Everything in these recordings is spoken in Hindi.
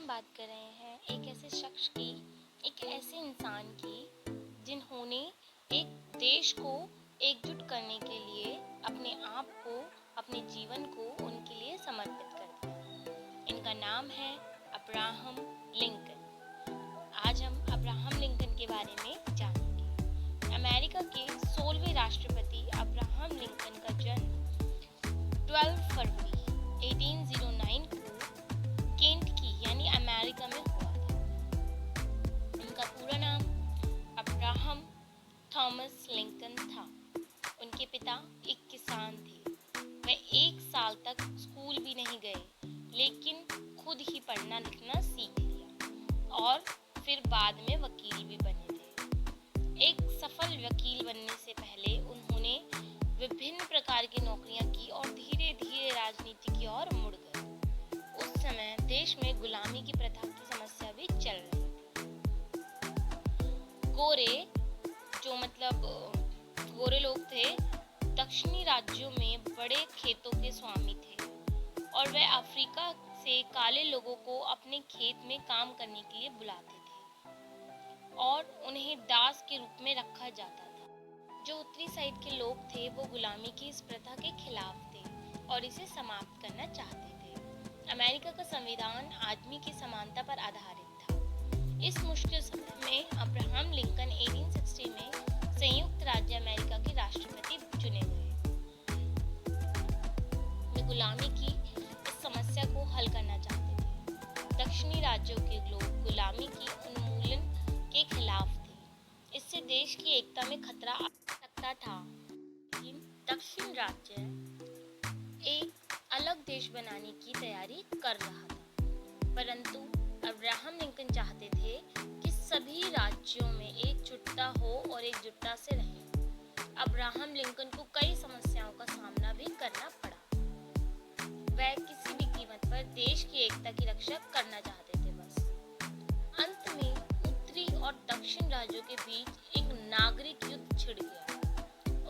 बात कर रहे हैं एक ऐसे शख्स की, एक ऐसे इंसान की जिन्होंने एक देश को एकजुट करने के लिए अपने आप को, अपने जीवन को उनके लिए समर्पित कर दिया। इनका नाम है अब्राहम लिंकन। आज हम अब्राहम लिंकन के बारे में जानेंगे। अमेरिका के 16वें राष्ट्रपति अब्राहम लिंकन का जन्म 12 फरवरी 1809 को केंटकी यानी अमेरिका में हुआ था। उनका पूरा नाम अब्राहम थॉमस लिंकन था। उनके पिता एक किसान थे। वह 1 साल तक स्कूल भी नहीं गए, लेकिन खुद ही पढ़ना लिखना सीख लिया और फिर बाद में वकील भी बने थे। एक सफल वकील बनने से पहले उन्होंने विभिन्न प्रकार की नौकरियां की और धीरे धीरे राजनीति की ओर मुड़ गए। उस समय देश में गुलामी की प्रथा की समस्या भी चल रही थी। गोरे लोग थे, दक्षिणी राज्यों में बड़े खेतों के स्वामी थे और वे अफ्रीका से काले लोगों को अपने खेत में काम करने के लिए बुलाते थे और उन्हें दास के रूप में रखा जाता था। जो उत्तरी साइड के लोग थे वो गुलामी की इस प्रथा के खिलाफ थे और इसे समाप्त करना चाहते थे। अमेरिका का संविधान आदमी की समानता पर आधारित था। इस मुश्किल समय में अब्राहम लिंकन 1860 में संयुक्त राज्य अमेरिका के राष्ट्रपति चुने गए। वे गुलामी की इस समस्या को हल करना चाहते थे। दक्षिणी राज्यों के लोग गुलामी की उन्मूलन के खिलाफ थे। इससे देश की एकता में खतरा आ सकता था। लेकिन दक्षिण राज्य एक अलग देश बनाने की तैयारी कर रहा था, परंतु अब्राहम लिंकन चाहते थे कि सभी राज्यों में एकजुटता हो और एकजुटता से रहें। अब्राहम लिंकन को कई समस्याओं का सामना भी करना पड़ा। वह किसी भी कीमत पर देश की एकता की रक्षा करना चाहते थे। बस अंत में उत्तरी और दक्षिण राज्यों के बीच एक नागरिक युद्ध छिड़ गया।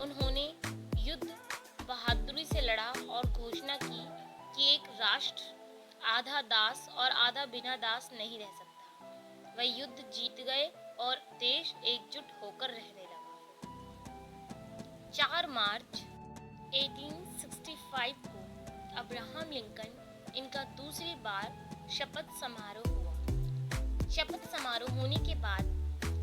उन्होंने युद्ध बहादुरी से लड़ा और घोषणा की कि एक राष्ट्र आधा दास और आधा बिना दास नहीं रह सकता। वह युद्ध जीत गए और देश एकजुट होकर रहने लगा। 4 मार्च 1865 को अब्राहम लिंकन इनका दूसरी बार शपथ समारोह हुआ। शपथ समारोह होने के बाद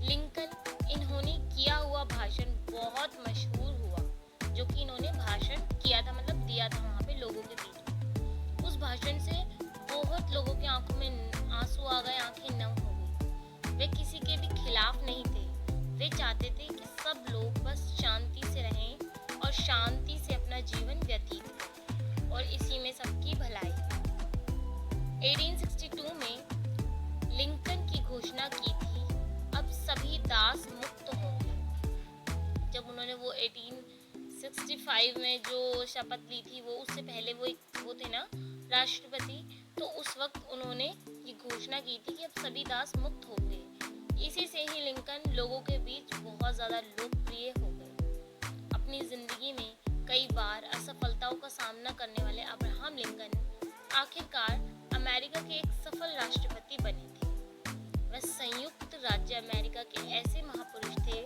लिंकन इन्होंने किया हुआ भाषण बहुत मशहूर हुआ, जो कि इन्होंने भाषण किया था, मतलब दिया था वहाँ पे लोगों के बीच। उस भाषण से बहुत लोगों की आंखों में आंसू आ गए, आंखें नम हो गई। वे किसी के भी खिलाफ नहीं थे। वे चाहते थे कि सब लोग बस शांति से रहें और शांति से अपना जीवन व्यतीत करें और इसी में सबकी भलाई। 1862 में लिंकन की घोषणा की थी, अब सभी दास मुक्त होंगे। जब उन्होंने वो 1865 में जो शपथ ली थी, वो उससे पहले वो थे ना राष्ट्रपति, तो उस वक्त उन्होंने ये घोषणा की थी कि अब सभी दास मुक्त हो गए। इसी से ही लिंकन लोगों के बीच बहुत ज़्यादा लोकप्रिय हो गए। अपनी ज़िंदगी में कई बार असफलताओं का सामना करने वाले अब्राहम लिंकन आखिरकार अमेरिका के एक सफल राष्ट्रपति बने थे। वह संयुक्त राज्य अमेरिका के ऐसे महापुरुष थे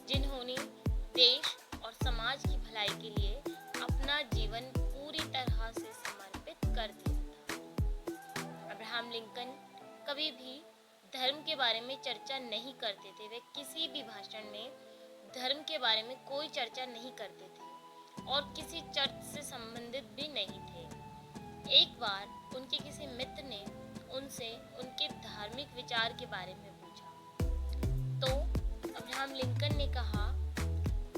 जिन्होंने देश और समाज की भलाई के लिए अपना जीवन पूरी तरह से समर्पित कर दिया था। अब्राहम लिंकन कभी भी धर्म के बारे में चर्चा नहीं करते थे। वे किसी भी भाषण में धर्म के बारे में कोई चर्चा नहीं करते थे और किसी चर्च से संबंधित भी नहीं थे। एक बार उनके किसी मित्र ने उनसे उनके धार्मिक विचार के बारे में पूछा, तो अब्राहम लिंकन ने कहा,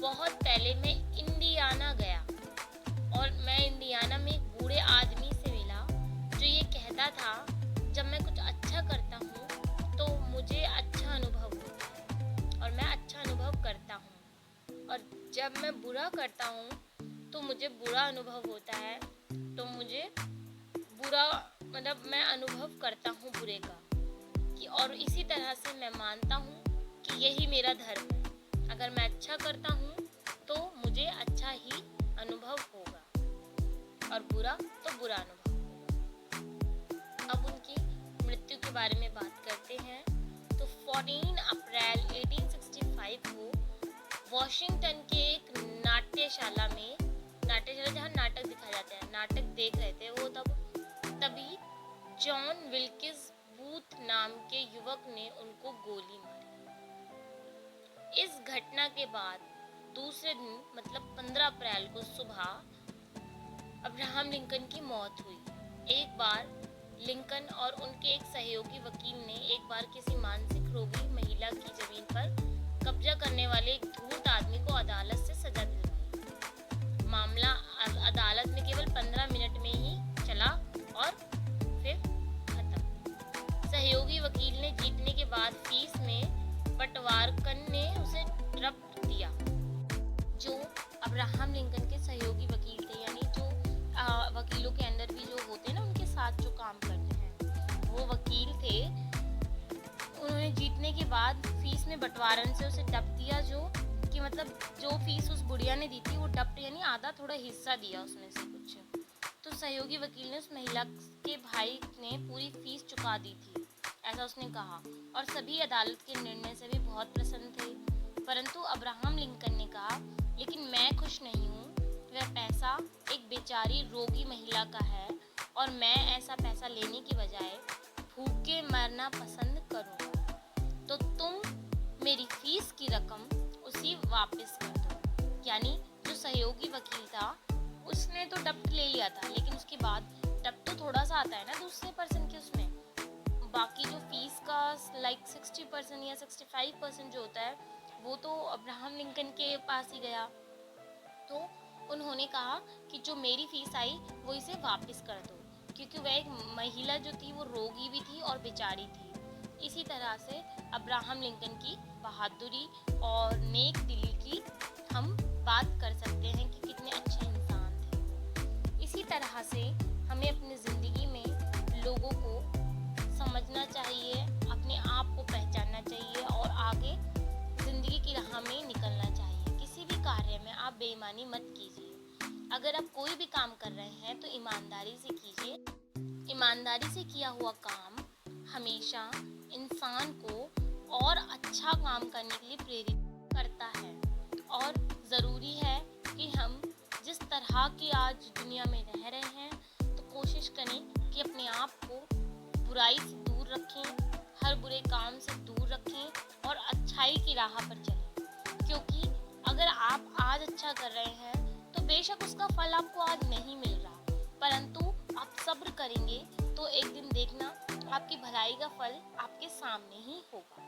बहुत पहले मैं इंडियाना गया और मैं इंडियाना में एक बूढ़े आदमी से मिला जो ये कहता था, जब मैं कुछ अच्छा करता हूँ तो मुझे अच्छा अनुभव होता है और मैं अच्छा अनुभव करता हूँ, और जब मैं बुरा करता हूँ तो मुझे बुरा अनुभव होता है, तो मुझे बुरा मैं अनुभव करता हूँ बुरे का कि, और इसी तरह से मैं मानता हूँ कि यही मेरा धर्म है। अगर मैं अच्छा करता हूँ तो मुझे अच्छा ही अनुभव होगा और बुरा तो बुरा अनुभव होगा। अब उनकी मृत्यु के बारे में बात करते हैं तो 14 अप्रैल 1865 को वॉशिंगटन के एक नाट्यशाला जहाँ नाटक दिखाए जाते हैं, नाटक देख रहे थे वो तभी जॉन विल्किस बूथ नाम के युवक ने उनको गोली मारी। इस घटना के बाद दूसरे दिन मतलब 15 अप्रैल को सुबह अब्राहम लिंकन की मौत हुई। एक बार लिंकन और उनके एक सहयोगी वकील ने एक बार किसी मानसिक रोगी महिला की जमीन पर कब्जा करने वाले एक धूर्त आदमी को अदालत से सजा दिलवाई। मामला अदालत में केवल 15 मिनट में ही चला और फिर खत्म। सहयोगी वकील ने जीतने के बाद फीस में पटवारकन ने उसे ड्रफ्ट दिया। जो अब्राहम लिंकन के सहयोगी वकील थे, यानी जो वकीलों के अंदर भी जो होते हैं ना, उनके साथ जो काम करते हैं, वो वकील थे। उन्होंने जीतने के बाद फीस में बंटवारन से उसे डप दिया, जो कि मतलब जो फीस उस बुढ़िया ने दी थी वो डप यानी आधा थोड़ा हिस्सा दिया उसमें से कुछ। तो सहयोगी वकील ने उस महिला के भाई ने पूरी फीस चुका दी थी, ऐसा उसने कहा, और सभी अदालत के निर्णय से भी बहुत प्रसन्न थे। परंतु अब्राहम लिंकन ने कहा, लेकिन मैं खुश नहीं हूँ। वह पैसा एक बेचारी रोगी महिला का है और मैं ऐसा पैसा लेने की बजाय भूखे मरना पसंद करूँगा। तो तुम मेरी फीस की रकम उसी वापस कर दो। यानी जो सहयोगी वकील था उसने तो डप्ट ले लिया था, लेकिन उसके बाद डप्ट तो थोड़ा सा आता है ना दूसरे पर्सन के उसमें, बाकी जो फीस का लाइक 60% या 65% जो होता है वो तो अब्राहम लिंकन के पास ही गया। तो उन्होंने कहा कि जो मेरी फीस आई वो इसे वापस कर दो, क्योंकि वह एक महिला जो थी वो रोगी भी थी और बेचारी थी। इसी तरह से अब्राहम लिंकन की बहादुरी और नेक दिली की हम बात कर सकते हैं कि कितने अच्छे इंसान थे। इसी तरह से हमें अपनी ज़िंदगी में लोगों को समझना चाहिए, अपने आप को पहचानना चाहिए और आगे ज़िंदगी की राह में निकलना चाहिए। किसी भी कार्य में आप बेईमानी मत कीजिए। अगर आप कोई भी काम कर रहे हैं तो ईमानदारी से कीजिए। ईमानदारी से किया हुआ काम हमेशा इंसान को और अच्छा काम करने के लिए प्रेरित करता है। और ज़रूरी है कि हम जिस तरह की आज दुनिया में रह रहे हैं तो कोशिश करें कि अपने आप को बुराई से दूर रखें, हर बुरे काम से दूर रखें और अच्छाई की राह पर चलें। क्योंकि अगर आप आज अच्छा कर रहे हैं तो बेशक उसका फल आपको आज नहीं मिल रहा, परंतु आप सब्र करेंगे तो एक दिन देखना आपकी भलाई का फल आपके सामने ही होगा।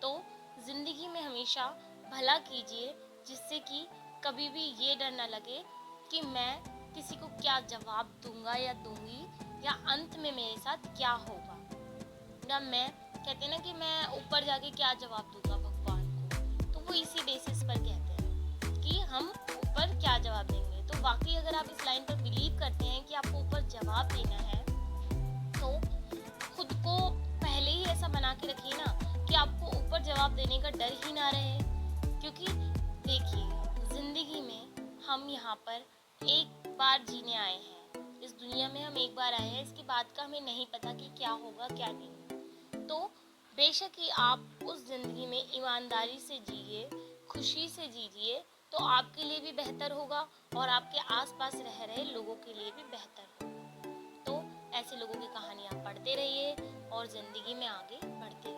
तो ज़िंदगी में हमेशा भला कीजिए, जिससे कि कभी भी ये डर ना लगे कि मैं किसी को क्या जवाब दूंगा या दूंगी, या अंत में मेरे साथ क्या होगा। ना मैं कहते हैं ना कि मैं ऊपर जाके क्या जवाब दूंगा भगवान को, तो वो इसी बेसिस पर कहते हैं कि हम ऊपर क्या जवाब देंगे। तो वाकई अगर आप इस लाइन पर बिलीव करते हैं कि आपको ऊपर जवाब देना है तो खुद को पहले ही ऐसा बना के रखिए ना कि आपको ऊपर जवाब देने का डर ही ना रहे। क्योंकि देखिए, ज़िंदगी में हम यहाँ पर एक बार जीने आए हैं, इस दुनिया में हम एक बार आए हैं, इसके बाद का हमें नहीं पता कि क्या होगा क्या नहीं। तो बेशक ही आप उस ज़िंदगी में ईमानदारी से जिए, खुशी से जीजिए, तो आपके लिए भी बेहतर होगा और आपके आसपास रह रहे लोगों के लिए भी बेहतर होगा। तो ऐसे लोगों की कहानियाँ पढ़ते रहिए और ज़िंदगी में आगे बढ़ते